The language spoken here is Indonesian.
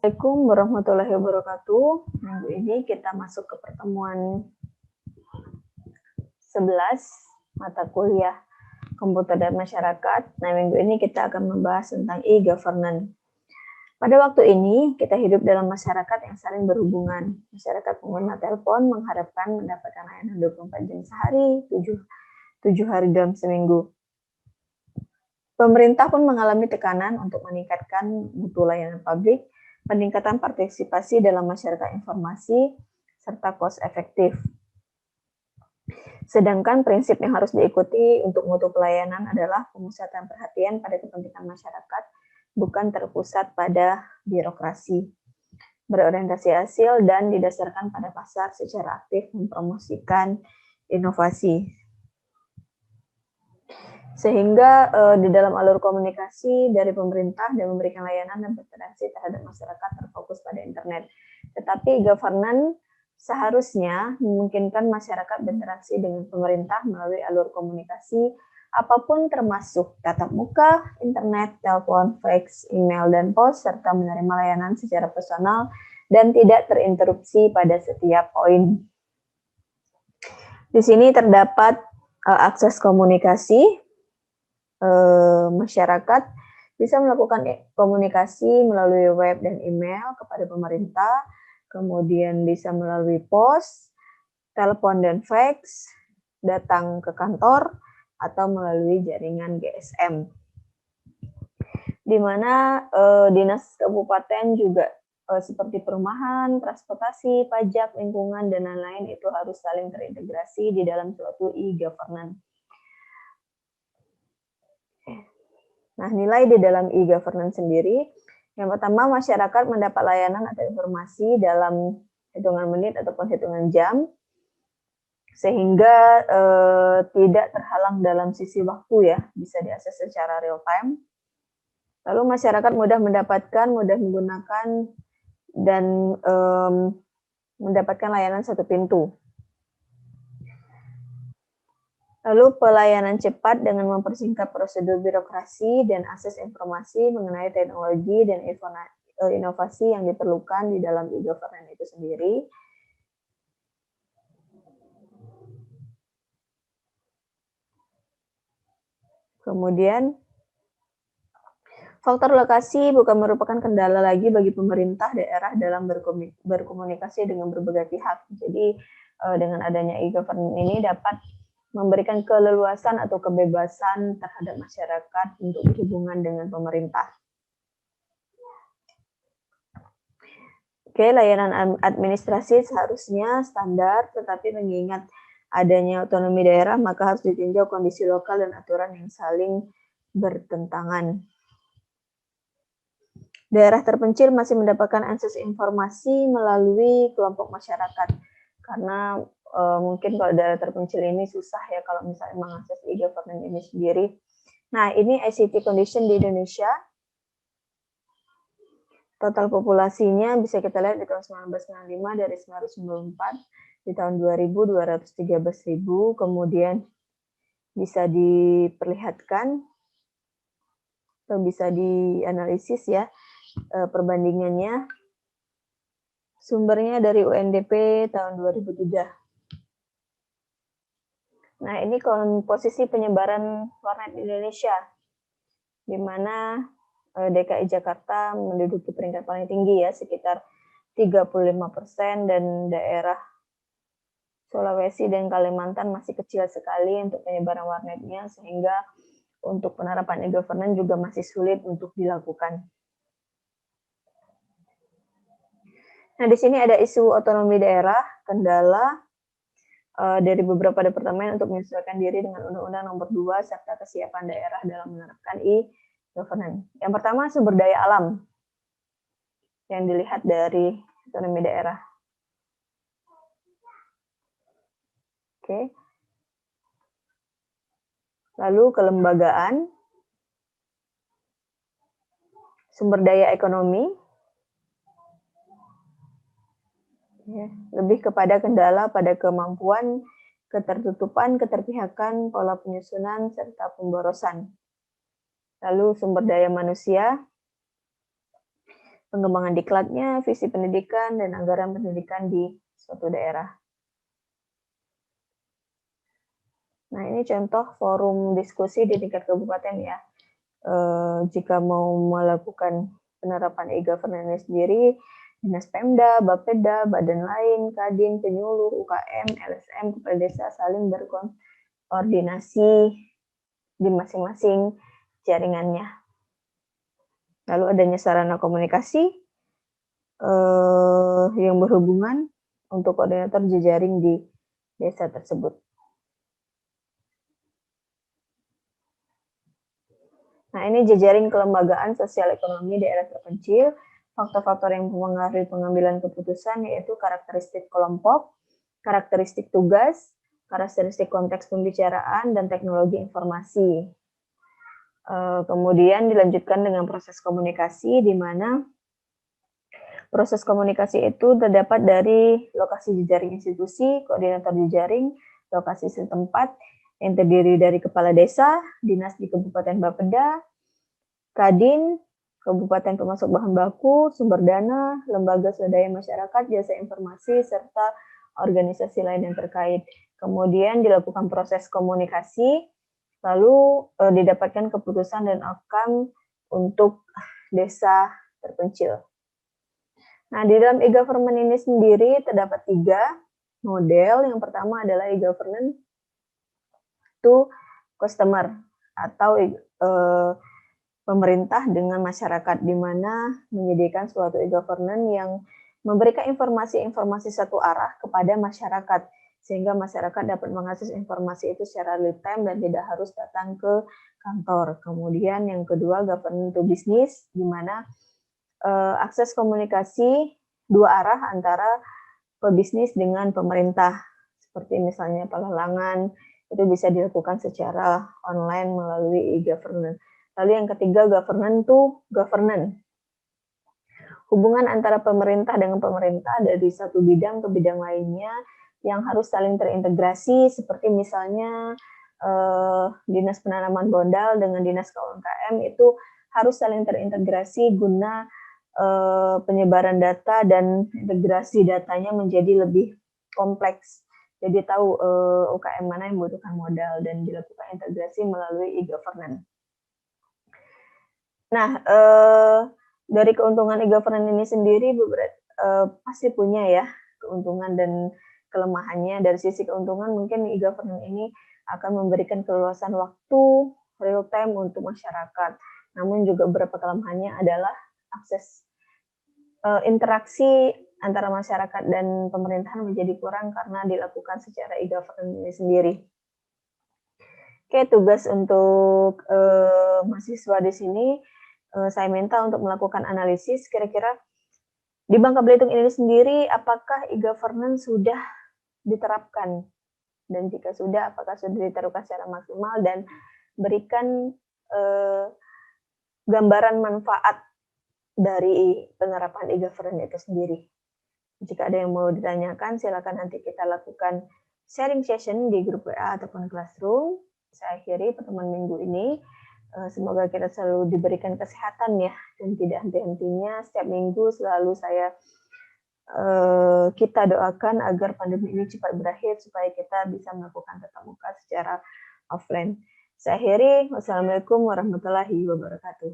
Assalamualaikum warahmatullahi wabarakatuh. Minggu ini kita masuk ke pertemuan 11 mata kuliah komputer dan masyarakat. Nah, minggu ini kita akan membahas tentang e-governance. Pada waktu ini, kita hidup dalam masyarakat yang saling berhubungan. Masyarakat pengguna telepon mengharapkan mendapatkan layanan 24 jam sehari, 7 hari dalam seminggu. Pemerintah pun mengalami tekanan untuk meningkatkan mutu layanan publik, peningkatan partisipasi dalam masyarakat informasi, serta cost efektif. Sedangkan prinsip yang harus diikuti untuk mutu pelayanan adalah pemusatan perhatian pada kepentingan masyarakat, bukan terpusat pada birokrasi. Berorientasi hasil dan didasarkan pada pasar secara aktif mempromosikan inovasi. Sehingga di dalam alur komunikasi dari pemerintah dan memberikan layanan dan berinteraksi terhadap masyarakat terfokus pada internet. Tetapi governance seharusnya memungkinkan masyarakat berinteraksi dengan pemerintah melalui alur komunikasi apapun termasuk tatap muka, internet, telepon, fax, email, dan pos, serta menerima layanan secara personal dan tidak terinterupsi pada setiap poin. Di sini terdapat akses komunikasi. Masyarakat bisa melakukan komunikasi melalui web dan email kepada pemerintah, kemudian bisa melalui pos, telepon dan fax, datang ke kantor, atau melalui jaringan GSM. Di mana dinas kabupaten juga seperti perumahan, transportasi, pajak, lingkungan, dan lain-lain itu harus saling terintegrasi di dalam suatu e-governance. Nah, nilai di dalam e-governance sendiri, yang pertama masyarakat mendapat layanan atau informasi dalam hitungan menit ataupun hitungan jam, sehingga tidak terhalang dalam sisi waktu ya, bisa diakses secara real time. Lalu masyarakat mudah mendapatkan, mudah menggunakan, dan mendapatkan layanan satu pintu. Lalu pelayanan cepat dengan mempersingkat prosedur birokrasi dan akses informasi mengenai teknologi dan inovasi yang diperlukan di dalam e-governance itu sendiri. Kemudian, faktor lokasi bukan merupakan kendala lagi bagi pemerintah daerah dalam berkomunikasi dengan berbagai pihak. Jadi, dengan adanya e-governance ini dapat memberikan keleluasan atau kebebasan terhadap masyarakat untuk berhubungan dengan pemerintah. Oke, layanan administrasi seharusnya standar, tetapi mengingat adanya otonomi daerah, maka harus ditinjau kondisi lokal dan aturan yang saling bertentangan. Daerah terpencil masih mendapatkan akses informasi melalui kelompok masyarakat, karena mungkin kalau daerah terpencil ini susah ya kalau misalnya mengakses e-governance ini sendiri. Nah, ini ICT condition di Indonesia. Total populasinya bisa kita lihat di tahun 1995 dari 994, di tahun 2000 213.000, kemudian bisa diperlihatkan atau bisa dianalisis ya perbandingannya. Sumbernya dari UNDP tahun 2003. Nah, ini posisi penyebaran warnet di Indonesia, di mana DKI Jakarta menduduki peringkat paling tinggi ya, sekitar 35%, dan daerah Sulawesi dan Kalimantan masih kecil sekali untuk penyebaran warnetnya, sehingga untuk penerapan e-governance juga masih sulit untuk dilakukan. Nah, di sini ada isu otonomi daerah, kendala dari beberapa departemen untuk menyesuaikan diri dengan Undang-Undang Nomor 2 serta kesiapan daerah dalam menerapkan e-governance. Yang pertama, sumber daya alam yang dilihat dari otonomi daerah. Oke. Lalu kelembagaan, sumber daya ekonomi, lebih kepada kendala pada kemampuan, ketertutupan, keterpihakan, pola penyusunan, serta pemborosan. Lalu sumber daya manusia, pengembangan diklatnya, visi pendidikan, dan anggaran pendidikan di suatu daerah. Nah, ini contoh forum diskusi di tingkat kabupaten ya. Jika mau melakukan penerapan e-governance sendiri, Dinas Pemda, Bapeda, badan lain, Kadin, penyuluh, UKM, LSM, kepala desa saling berkoordinasi di masing-masing jaringannya. Lalu adanya sarana komunikasi yang berhubungan untuk koordinator jejaring di desa tersebut. Nah, ini jejaring kelembagaan sosial ekonomi daerah terpencil. Faktor-faktor yang mempengaruhi pengambilan keputusan yaitu karakteristik kelompok, karakteristik tugas, karakteristik konteks pembicaraan, dan teknologi informasi. Kemudian dilanjutkan dengan proses komunikasi, di mana proses komunikasi itu terdapat dari lokasi jejaring institusi, koordinator jejaring, lokasi setempat, yang terdiri dari kepala desa, dinas di Kabupaten Bapeda, Kadin, Kabupaten pemasok bahan baku, sumber dana, lembaga swadaya masyarakat, jasa informasi, serta organisasi lain yang terkait. Kemudian dilakukan proses komunikasi, lalu didapatkan keputusan dan outcome untuk desa terpencil. Nah, di dalam e-government ini sendiri terdapat 3 model. Yang pertama adalah e-government to customer atau pemerintah dengan masyarakat, di mana menyediakan suatu e-governance yang memberikan informasi-informasi satu arah kepada masyarakat, sehingga masyarakat dapat mengakses informasi itu secara real time dan tidak harus datang ke kantor. Kemudian yang kedua, governance to business, di mana akses komunikasi 2 arah antara pebisnis dengan pemerintah, seperti misalnya pelelangan, itu bisa dilakukan secara online melalui e-governance. Lalu yang ketiga, governance to governance. Hubungan antara pemerintah dengan pemerintah dari satu bidang ke bidang lainnya yang harus saling terintegrasi, seperti misalnya Dinas Penanaman Modal dengan Dinas KUMKM itu harus saling terintegrasi guna penyebaran data dan integrasi datanya menjadi lebih kompleks. Jadi tahu UKM mana yang membutuhkan modal dan dilakukan integrasi melalui e-governance. Nah, dari keuntungan e-governance ini sendiri pasti punya ya keuntungan dan kelemahannya. Dari sisi keuntungan mungkin e-governance ini akan memberikan keluasan waktu real time untuk masyarakat. Namun juga beberapa kelemahannya adalah akses interaksi antara masyarakat dan pemerintahan menjadi kurang karena dilakukan secara e-governance ini sendiri. Oke, tugas untuk mahasiswa di sini saya minta untuk melakukan analisis kira-kira di Bangka Belitung ini sendiri apakah e-governance sudah diterapkan, dan jika sudah apakah sudah diterapkan secara maksimal, dan berikan gambaran manfaat dari penerapan e-governance itu sendiri. Jika ada yang mau ditanyakan, silakan nanti kita lakukan sharing session di grup WA ataupun Classroom. Saya akhiri pertemuan minggu ini. Semoga kita selalu diberikan kesehatan ya, dan tidak henti-hentinya setiap minggu selalu kita doakan agar pandemi ini cepat berakhir supaya kita bisa melakukan tatap muka secara offline. Saya akhiri. Wassalamualaikum warahmatullahi wabarakatuh.